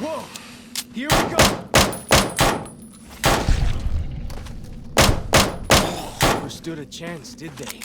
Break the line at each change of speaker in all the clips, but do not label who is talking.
Whoa! Here we go! Never stood a chance, did they?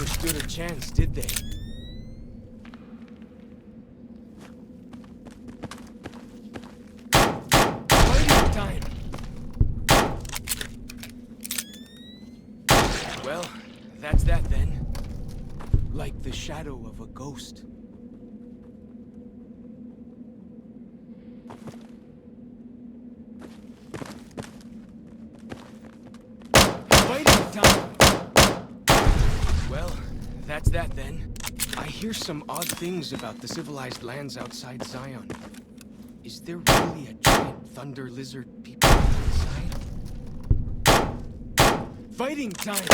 Stood a chance, did they? Fighting time! Well, that's that then. Like the shadow of a ghost. Fighting time! Well, that's that then. I hear some odd things about the civilized lands outside Zion. Is there really a giant thunder lizard people inside? Fighting time!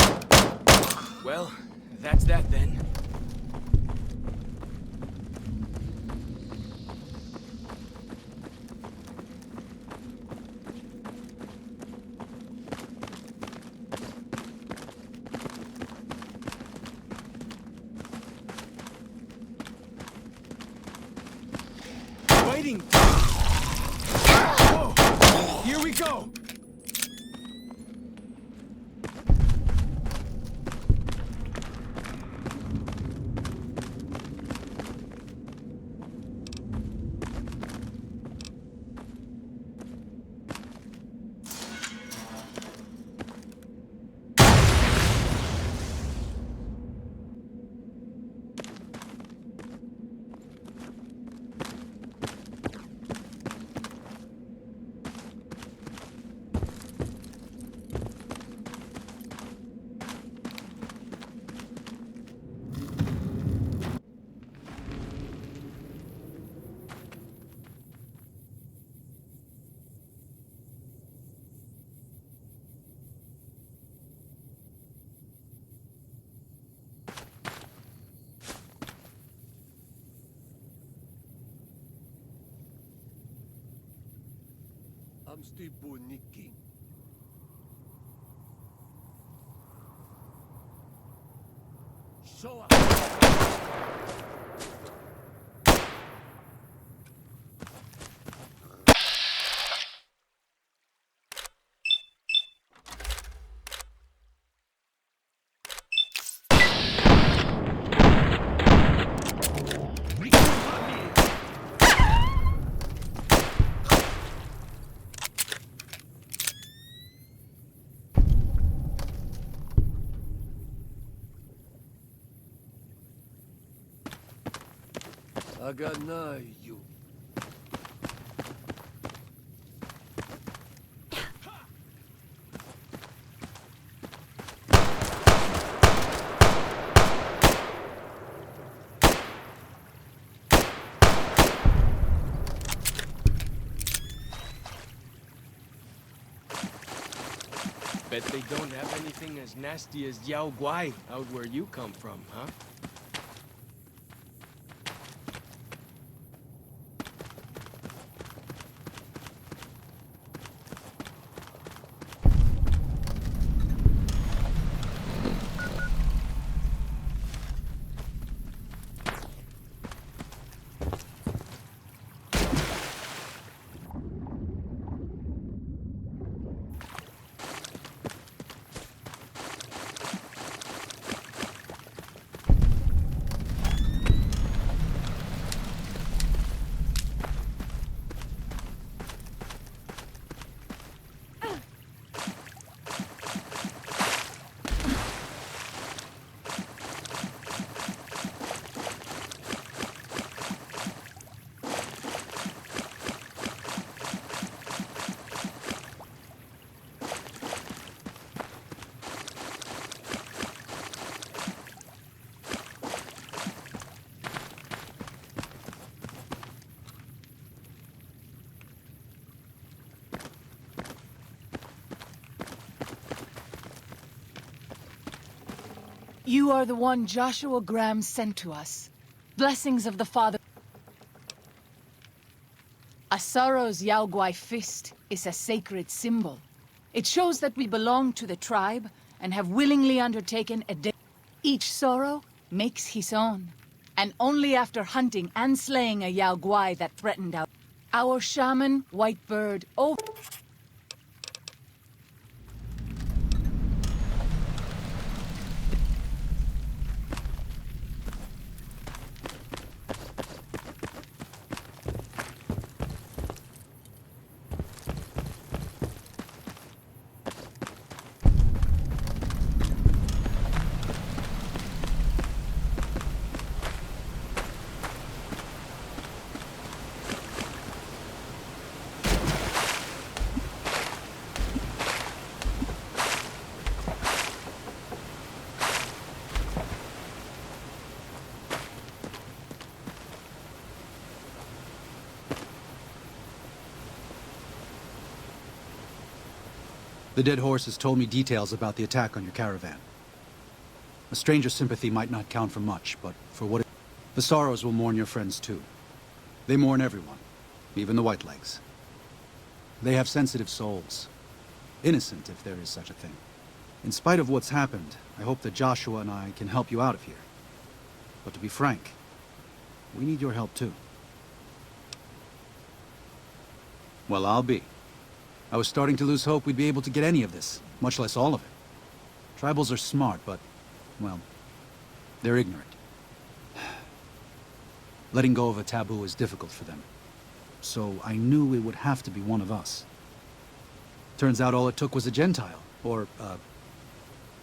Well, that's that then. Fighting! Whoa! Here we go!
I'm still nicking. Show up. Сохраняю.
Bet they don't have anything as nasty as Yao Guai out where you come from, huh?
You are the one Joshua Graham sent to us. Blessings of the Father. Asaro's Yaoguai fist is a sacred symbol. It shows that we belong to the tribe and have willingly undertaken a day. Each sorrow makes his own. And only after hunting and slaying a Yaoguai that threatened our shaman, Whitebird,
The dead horse has told me details about the attack on your caravan. A stranger's sympathy might not count for much, but for what the sorrows will mourn your friends too. They mourn everyone, even the Whitelegs. They have sensitive souls. Innocent, if there is such a thing. In spite of what's happened, I hope that Joshua and I can help you out of here. But to be frank, we need your help too. Well, I'll be. I was starting to lose hope we'd be able to get any of this, much less all of it. Tribals are smart, but, well, they're ignorant. Letting go of a taboo is difficult for them. So I knew it would have to be one of us. Turns out all it took was a Gentile, or,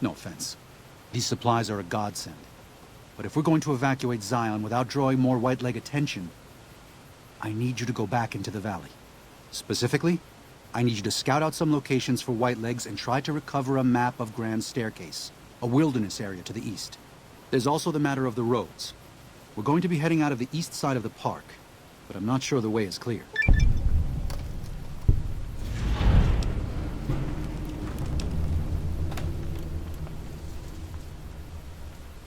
no offense. These supplies are a godsend. But if we're going to evacuate Zion without drawing more Whiteleg attention, I need you to go back into the valley. Specifically, I need you to scout out some locations for Whitelegs and try to recover a map of Grand Staircase, a wilderness area to the east. There's also the matter of the roads. We're going to be heading out of the east side of the park, but I'm not sure the way is clear.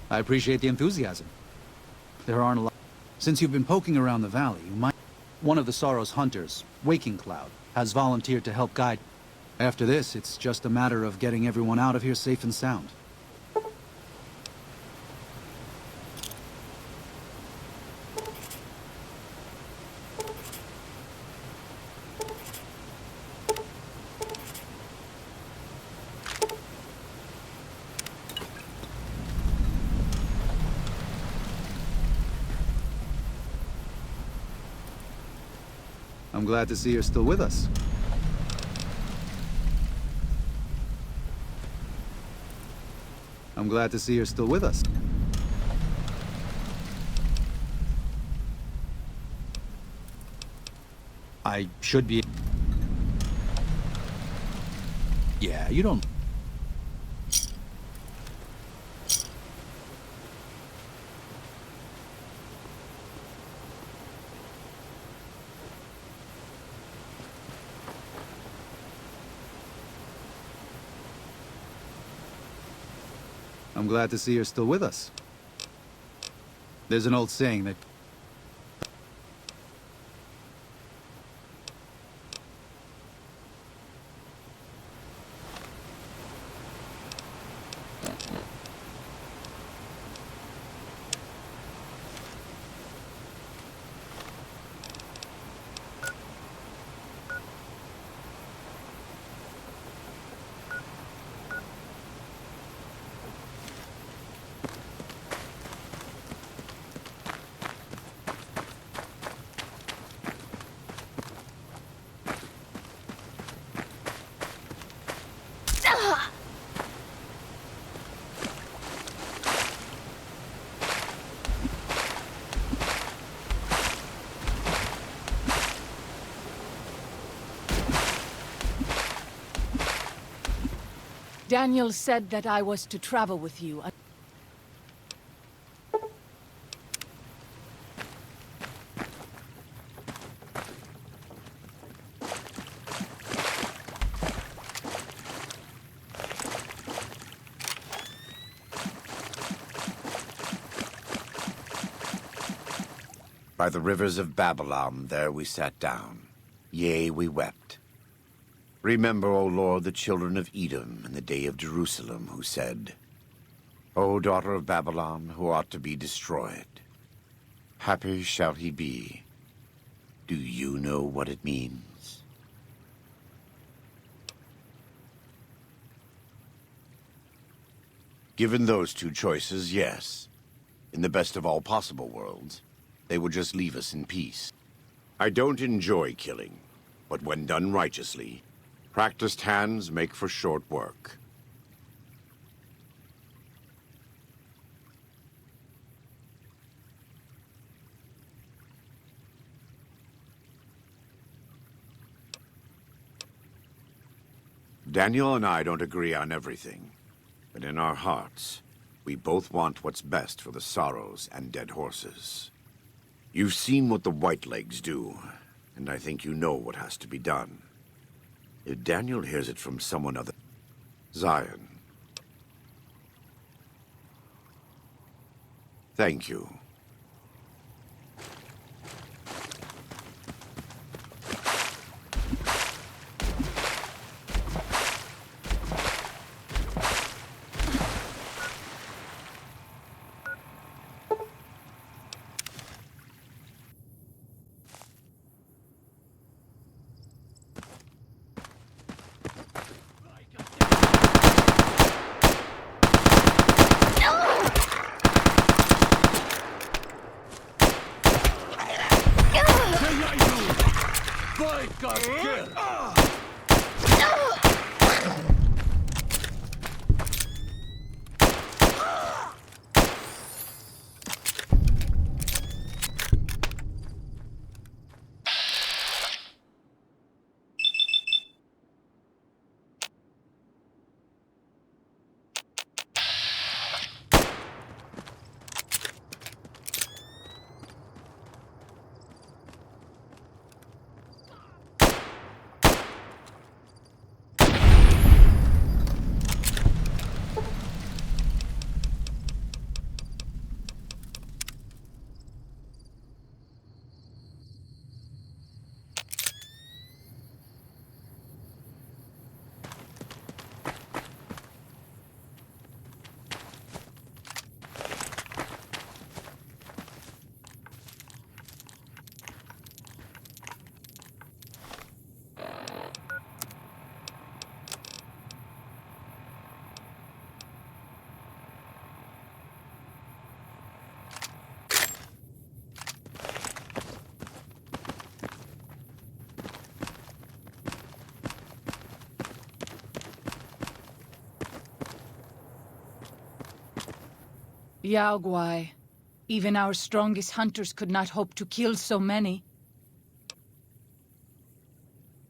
I appreciate the enthusiasm. There aren't a lot. Since you've been poking around the valley, you might... One of the Sorrow's hunters, Waking Cloud, has volunteered to help guide. After this, it's just a matter of getting everyone out of here safe and sound. I'm glad to see you're still with us. I'm glad to see you're still with us. I should be... Yeah, you don't... I'm glad to see you're still with us. There's an old saying that...
Daniel said that I was to travel with you.
By the rivers of Babylon, there we sat down. Yea, we wept. Remember, O Lord, the children of Edom in the day of Jerusalem, who said, O daughter of Babylon, who ought to be destroyed, happy shall he be. Do you know what it means? Given those two choices, yes. In the best of all possible worlds, they would just leave us in peace. I don't enjoy killing, but when done righteously, practiced hands make for short work. Daniel and I don't agree on everything, but in our hearts, we both want what's best for the sorrows and dead horses. You've seen what the Whitelegs do, and I think you know what has to be done. If Daniel hears it from someone other... Zion. Thank you.
Yaoguai, even our strongest hunters could not hope to kill so many.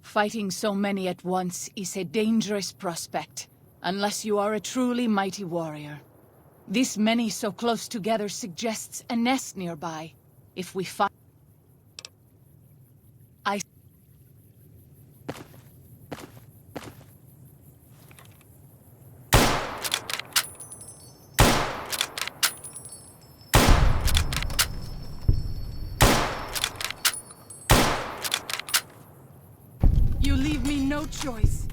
Fighting so many at once is a dangerous prospect, unless you are a truly mighty warrior. This many so close together suggests a nest nearby. If we fight... You leave me no choice.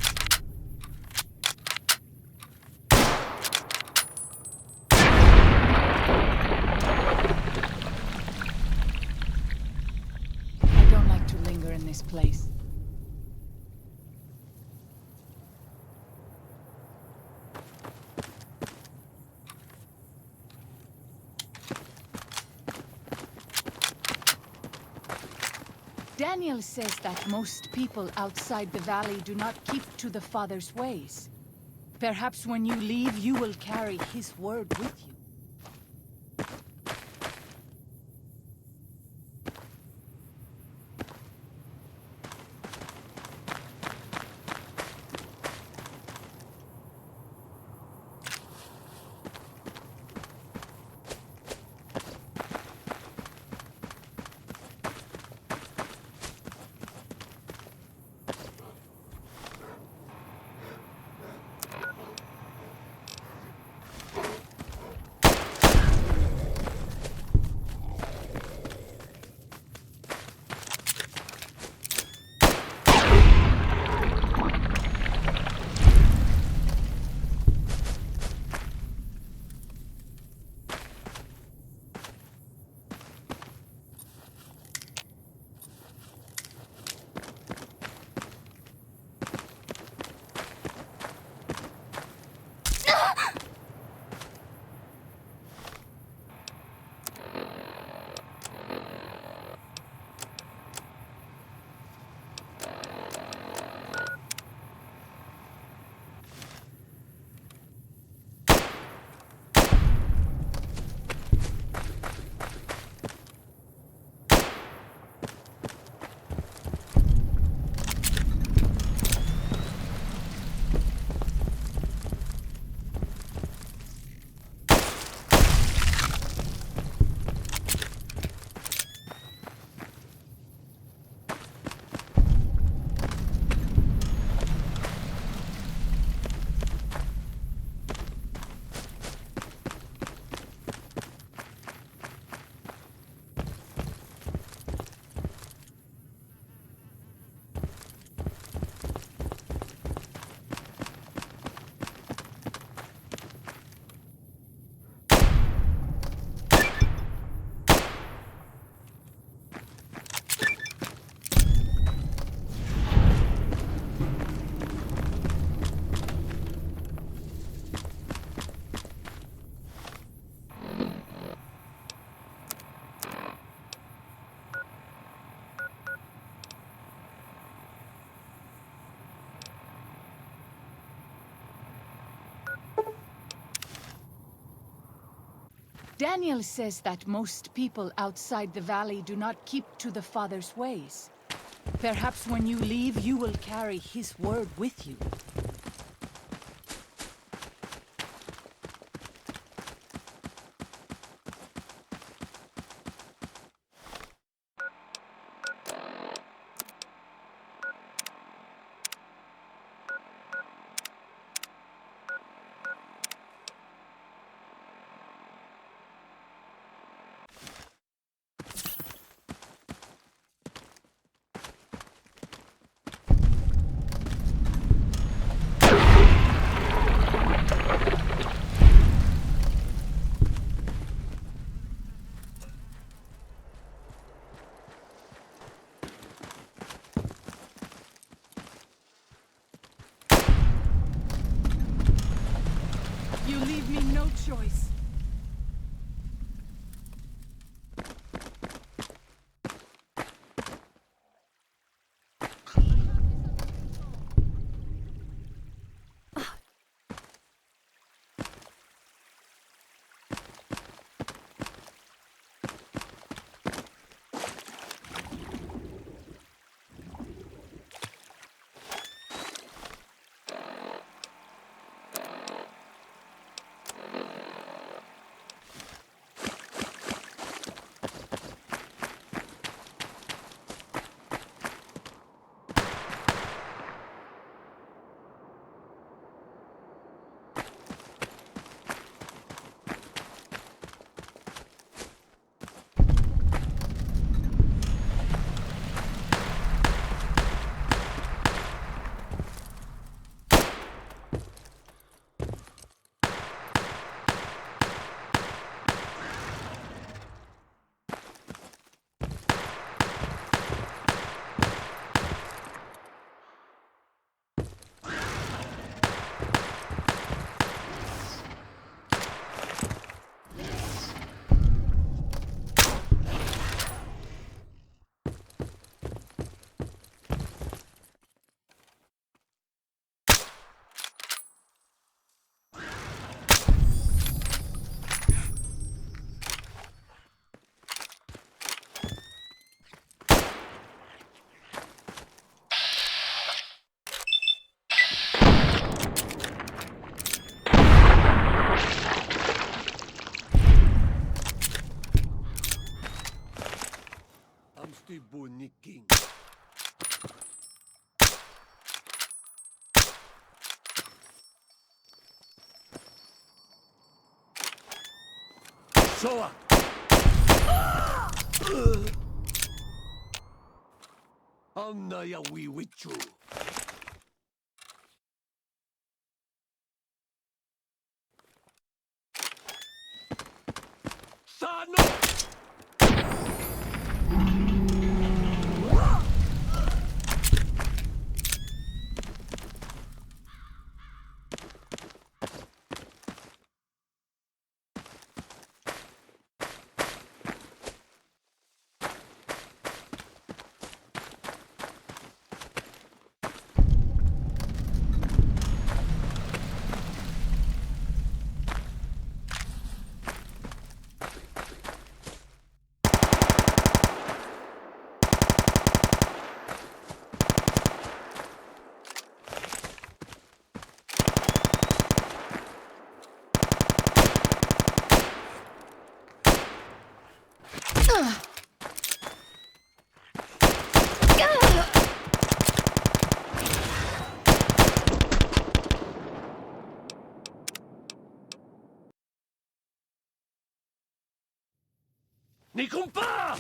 I don't like to linger in this place. Daniel says that most people outside the valley do not keep to the Father's ways. Perhaps when you leave, you will carry his word with you. Daniel says that most people outside the valley do not keep to the Father's ways. Perhaps when you leave, you will carry his word with you. You leave me no choice.
King. Showa! Anna ya we with you. Sano! Ni compa!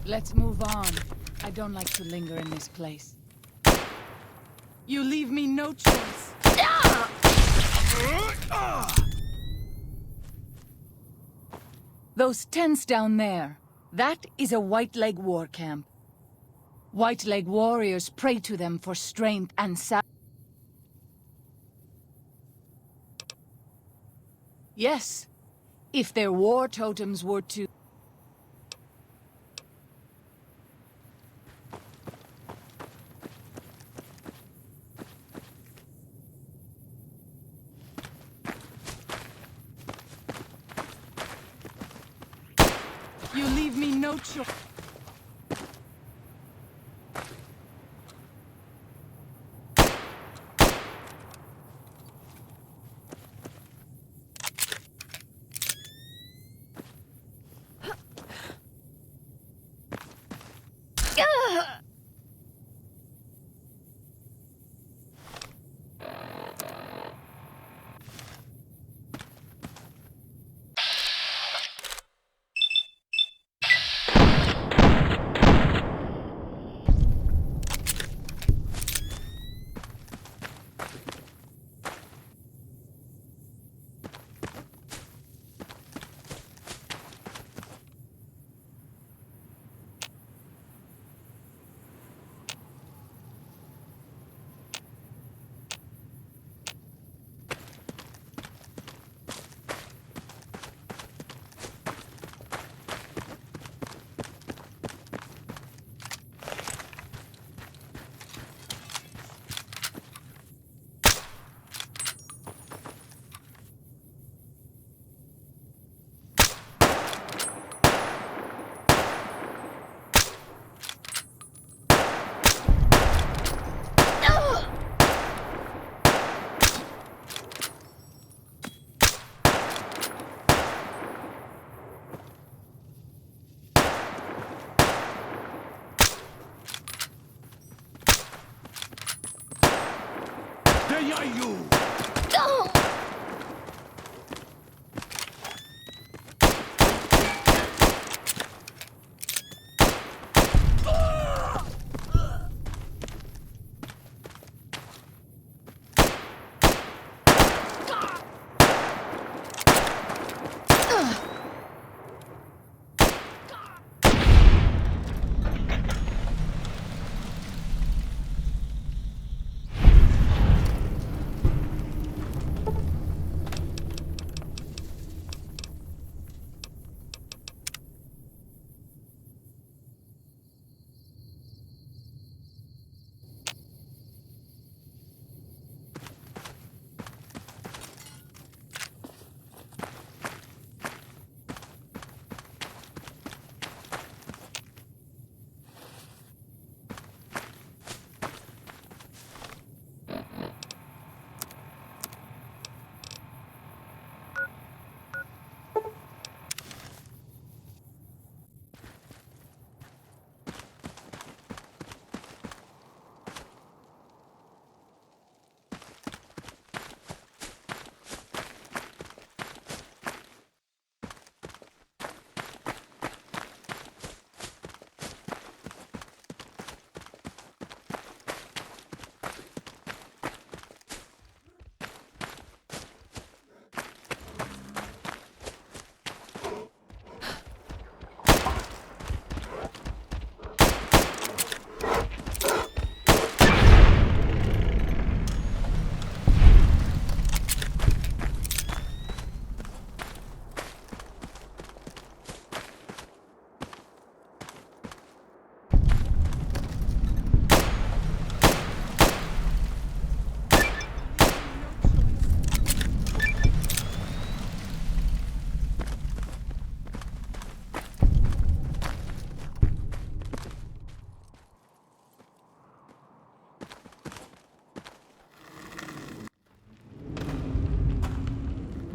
Let's move on. I don't like to linger in this place. You leave me no choice. Those tents down there, that is a White Leg war camp. White Leg warriors pray to them for strength and Yes, if their war totems were to... You leave me no choice.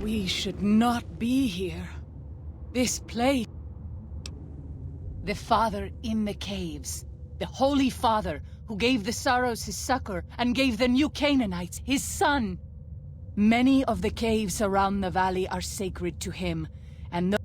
We should not be here. This place. The Father in the caves. The Holy Father who gave the Sorrows his succor and gave the new Canaanites his son. Many of the caves around the valley are sacred to him, and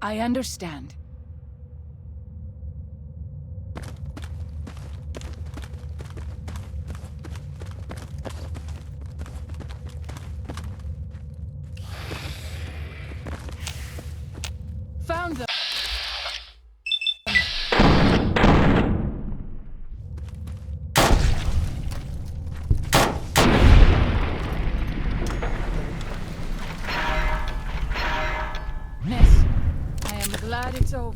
I understand. Found them. Miss, I am glad it's over.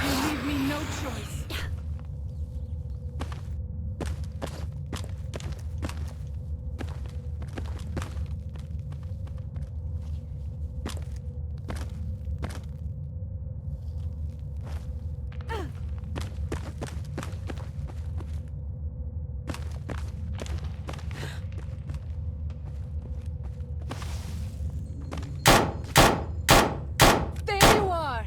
You leave me no choice. There you are.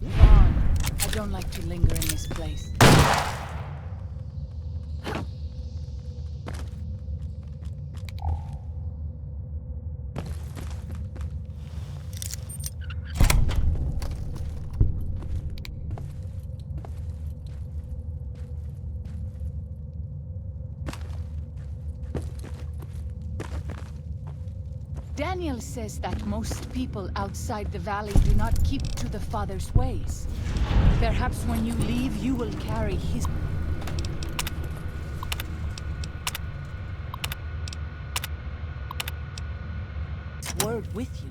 Vaughn, I don't like to linger in this place. Daniel says that most people outside the valley do not keep to the Father's ways. Perhaps when you leave, you will carry his word with you.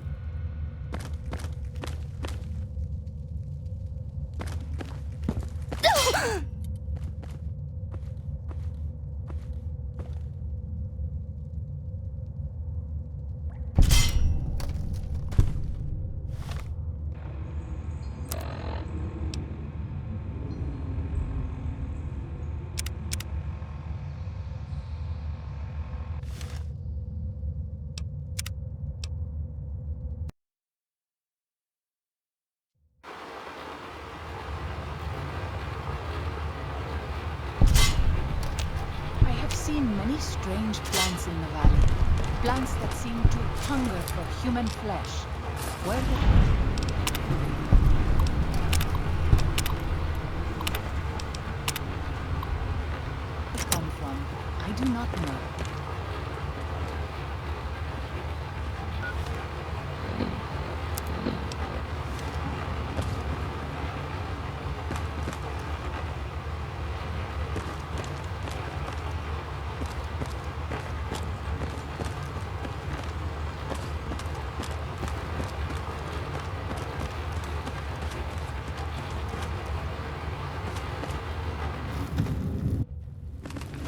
I have seen many strange plants in the valley. Plants that seem to hunger for human flesh. Where did they come from? I do not know.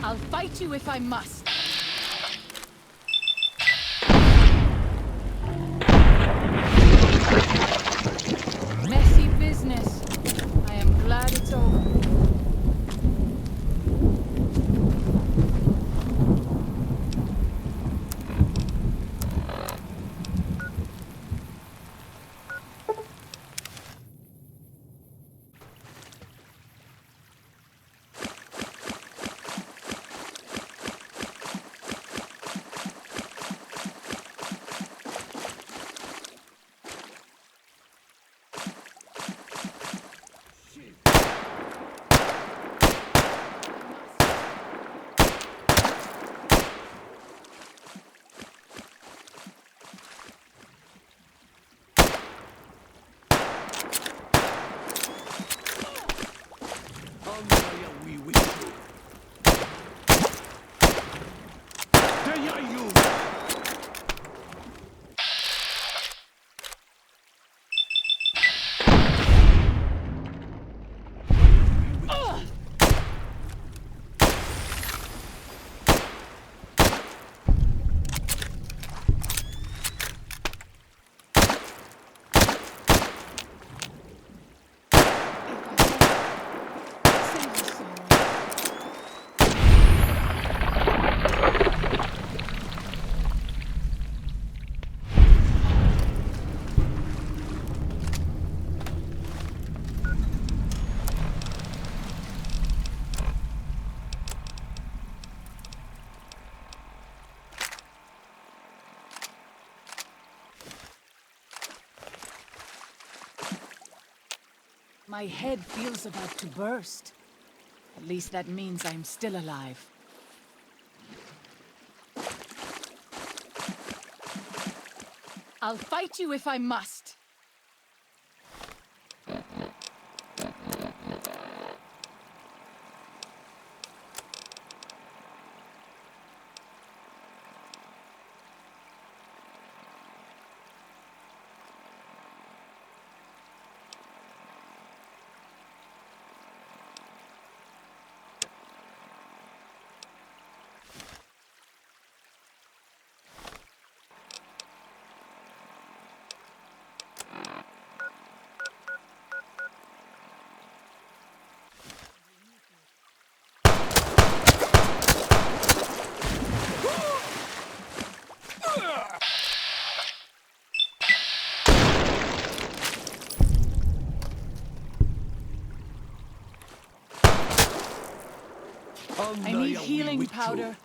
I'll fight you if I must. Messy business. I am glad it's over. My head feels about to burst. At least that means I'm still alive. I'll fight you if I must. I need healing powder.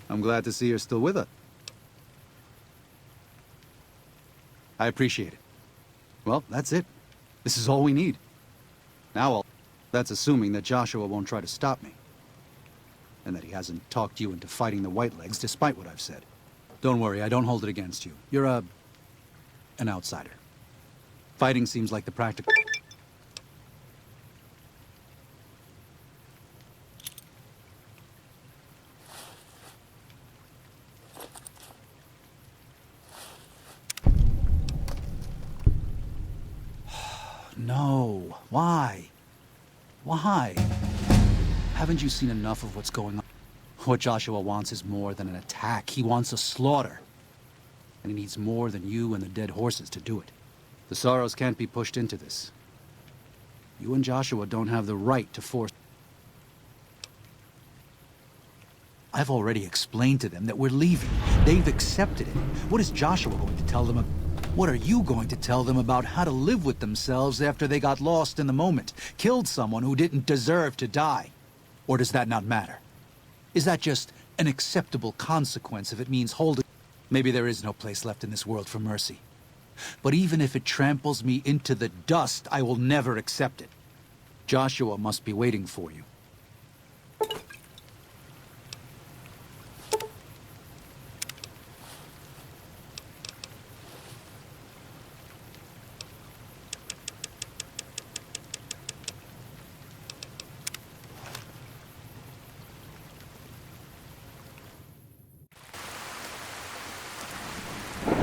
I'm glad to see you're still with us. I appreciate it. Well, that's it. This is all we need. Now that's assuming that Joshua won't try to stop me. And that he hasn't talked you into fighting the Whitelegs despite what I've said. Don't worry, I don't hold it against you. You're an outsider. Fighting seems like the practical... No. Why? Why? Haven't you seen enough of what's going on? What Joshua wants is more than an attack. He wants a slaughter. And he needs more than you and the dead horses to do it. The Sorrows can't be pushed into this. You and Joshua don't have the right to force... I've already explained to them that we're leaving. They've accepted it. What is Joshua going to tell them? What are you going to tell them about how to live with themselves after they got lost in the moment, killed someone who didn't deserve to die? Or does that not matter? Is that just an acceptable consequence if it means holding... Maybe there is no place left in this world for mercy. But even if it tramples me into the dust, I will never accept it. Joshua must be waiting for you.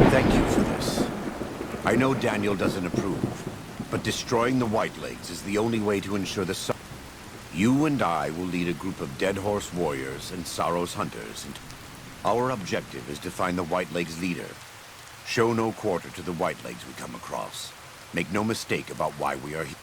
Thank you for this. I know Daniel doesn't approve, But destroying the Whitelegs is the only way to ensure the You and I will lead a group of Dead Horse warriors and Sorrow's hunters. And our objective is to find the Whitelegs leader. Show no quarter to the Whitelegs we come across. Make no mistake about why we are here.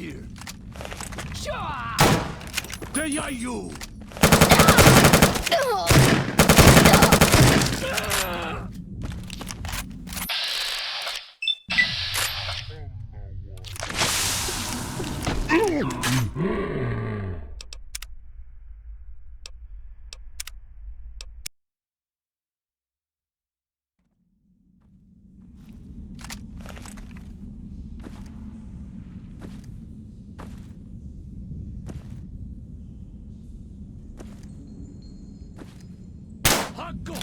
here. They are you. Go.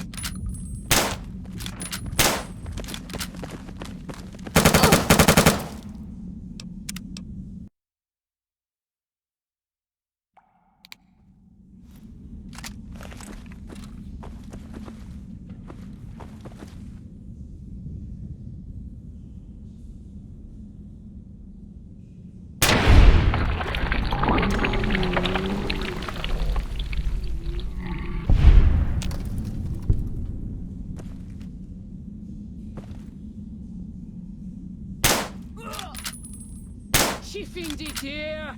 She findet here.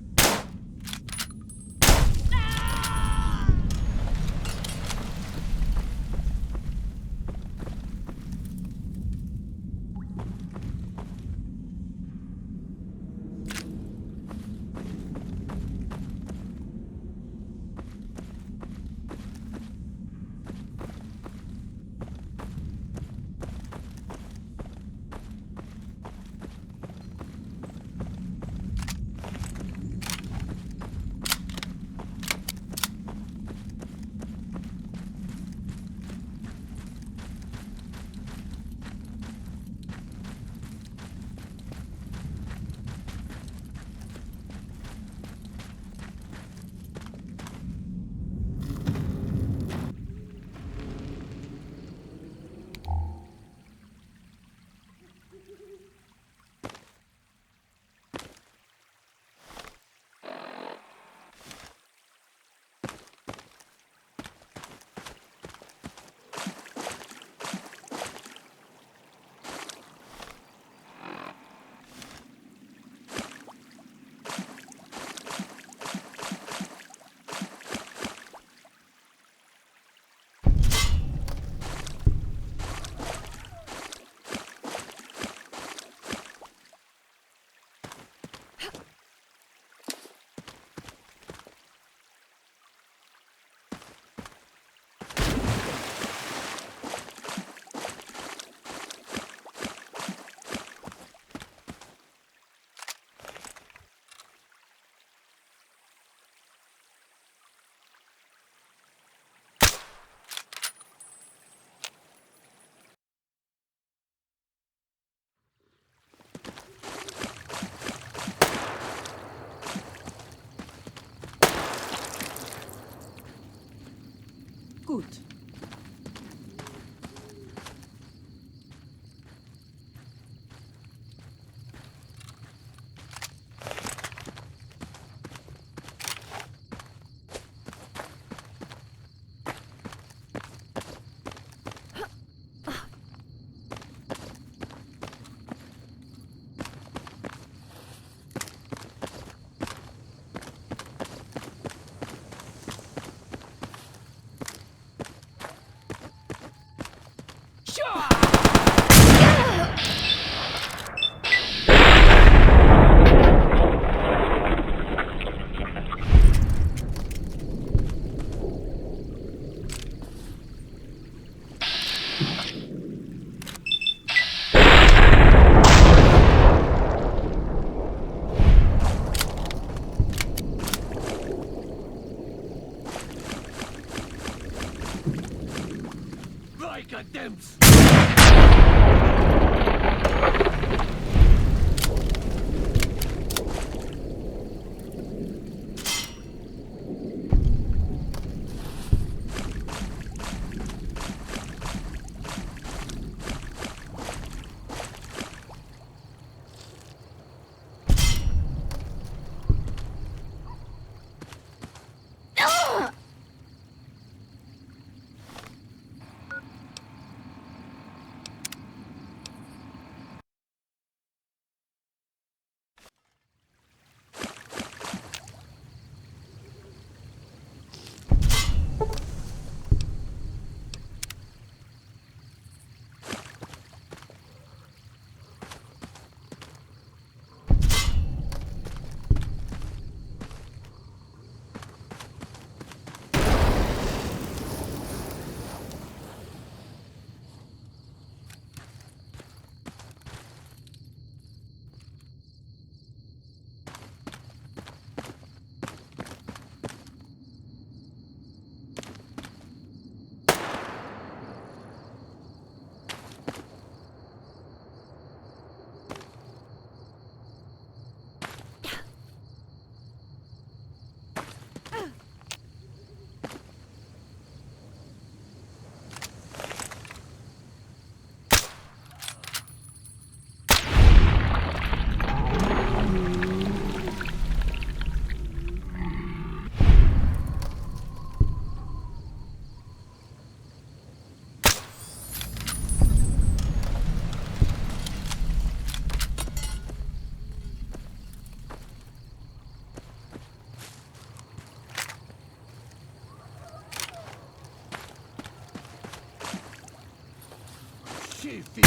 defeat.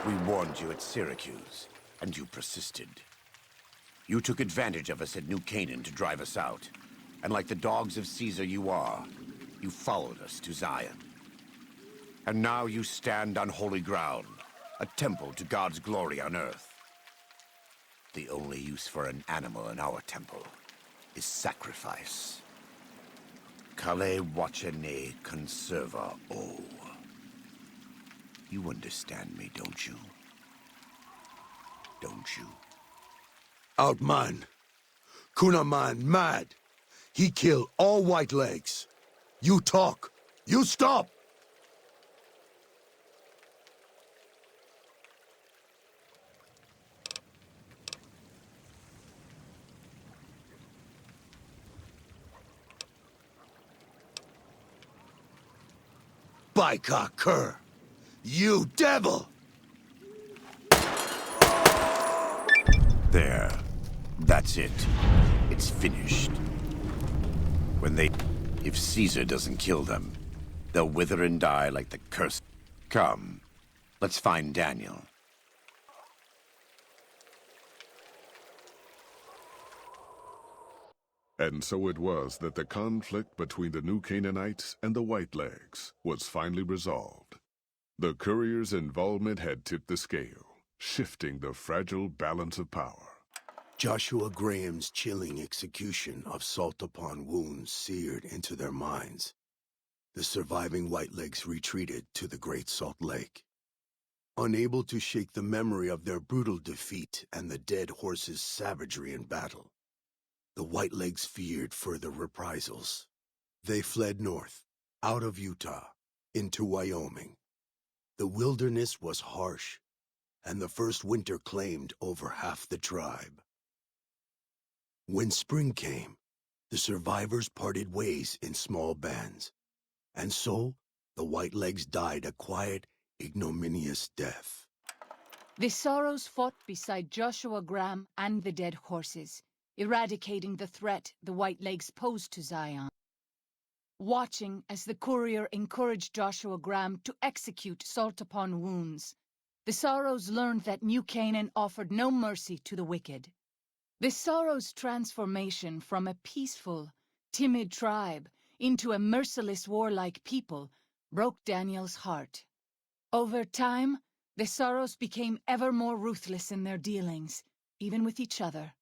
We warned you at Syracuse, and you persisted. You took advantage of us at New Canaan to drive us out. And like the dogs of Caesar you are, you followed us to Zion. And now you stand on holy ground, a temple to God's glory on earth. The only use for an animal in our temple is sacrifice. Kale wachene conserva o. You understand me, don't you? Don't you?
Outman. Kunaman mad. He kill all white legs. You talk. You stop. Baika cur. You devil.
There. That's it. It's finished. If Caesar doesn't kill them, they'll wither and die like the curse. Come, let's find Daniel.
And so it was that the conflict between the New Canaanites and the Whitelegs was finally resolved. The courier's involvement had tipped the scale, shifting the fragile balance of power.
Joshua Graham's chilling execution of salt upon wounds seared into their minds. The surviving Whitelegs retreated to the Great Salt Lake. Unable to shake the memory of their brutal defeat and the dead horses' savagery in battle, the Whitelegs feared further reprisals. They fled north, out of Utah, into Wyoming. The wilderness was harsh, and the first winter claimed over half the tribe. When spring came, the survivors parted ways in small bands, and so the Whitelegs died a quiet, ignominious death.
The Sorrows fought beside Joshua Graham and the dead horses, eradicating the threat the Whitelegs posed to Zion. Watching as the courier encouraged Joshua Graham to execute salt upon wounds, the Sorrows learned that New Canaan offered no mercy to the wicked. The Sorrows' transformation from a peaceful, timid tribe into a merciless, warlike people broke Daniel's heart. Over time, the Sorrows became ever more ruthless in their dealings, even with each other.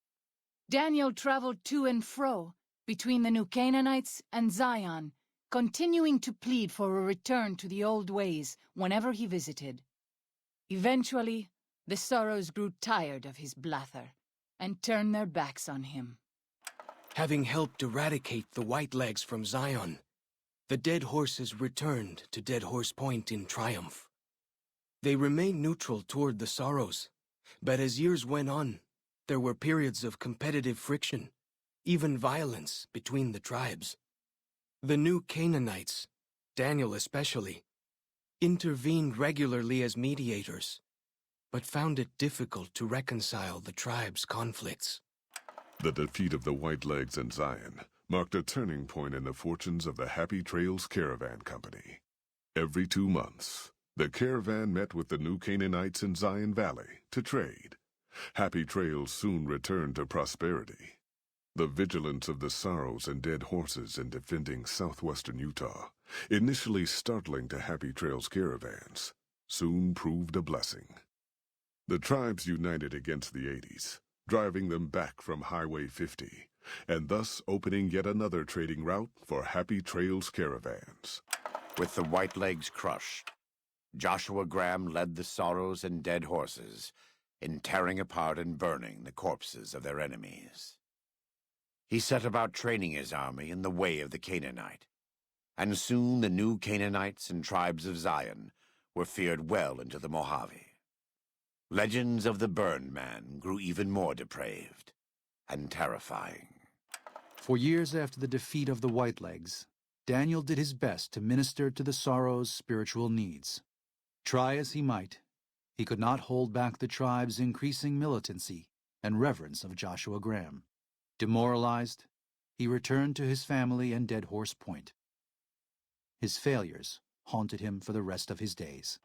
Daniel traveled to and fro between the New Canaanites and Zion, continuing to plead for a return to the old ways whenever he visited. Eventually, the Sorrows grew tired of his blather and turned their backs on him.
Having helped eradicate the Whitelegs from Zion, the dead horses returned to Dead Horse Point in triumph. They remained neutral toward the Sorrows, but as years went on, there were periods of competitive friction, even violence between the tribes. The New Canaanites, Daniel especially, intervened regularly as mediators, but found it difficult to reconcile the tribe's conflicts.
The defeat of the Whitelegs in Zion marked a turning point in the fortunes of the Happy Trails Caravan Company. Every 2 months, the caravan met with the New Canaanites in Zion Valley to trade. Happy Trails soon returned to prosperity. The vigilance of the Sorrows and dead horses in defending southwestern Utah, initially startling to Happy Trails caravans, soon proved a blessing. The tribes united against the 80s, driving them back from Highway 50, and thus opening yet another trading route for Happy Trails caravans.
With the Whitelegs crushed, Joshua Graham led the Sorrows and dead horses in tearing apart and burning the corpses of their enemies. He set about training his army in the way of the Canaanite, and soon the New Canaanites and tribes of Zion were feared well into the Mojave. Legends of the Burned Man grew even more depraved. and terrifying.
For years after the defeat of the Whitelegs, Daniel did his best to minister to the Sorrow's spiritual needs. Try as he might, he could not hold back the tribe's increasing militancy and reverence of Joshua Graham. Demoralized, he returned to his family and Dead Horse Point. His failures haunted him for the rest of his days.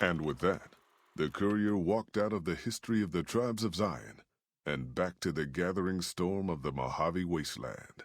And with that, the courier walked out of the history of the tribes of Zion and back to the gathering storm of the Mojave Wasteland.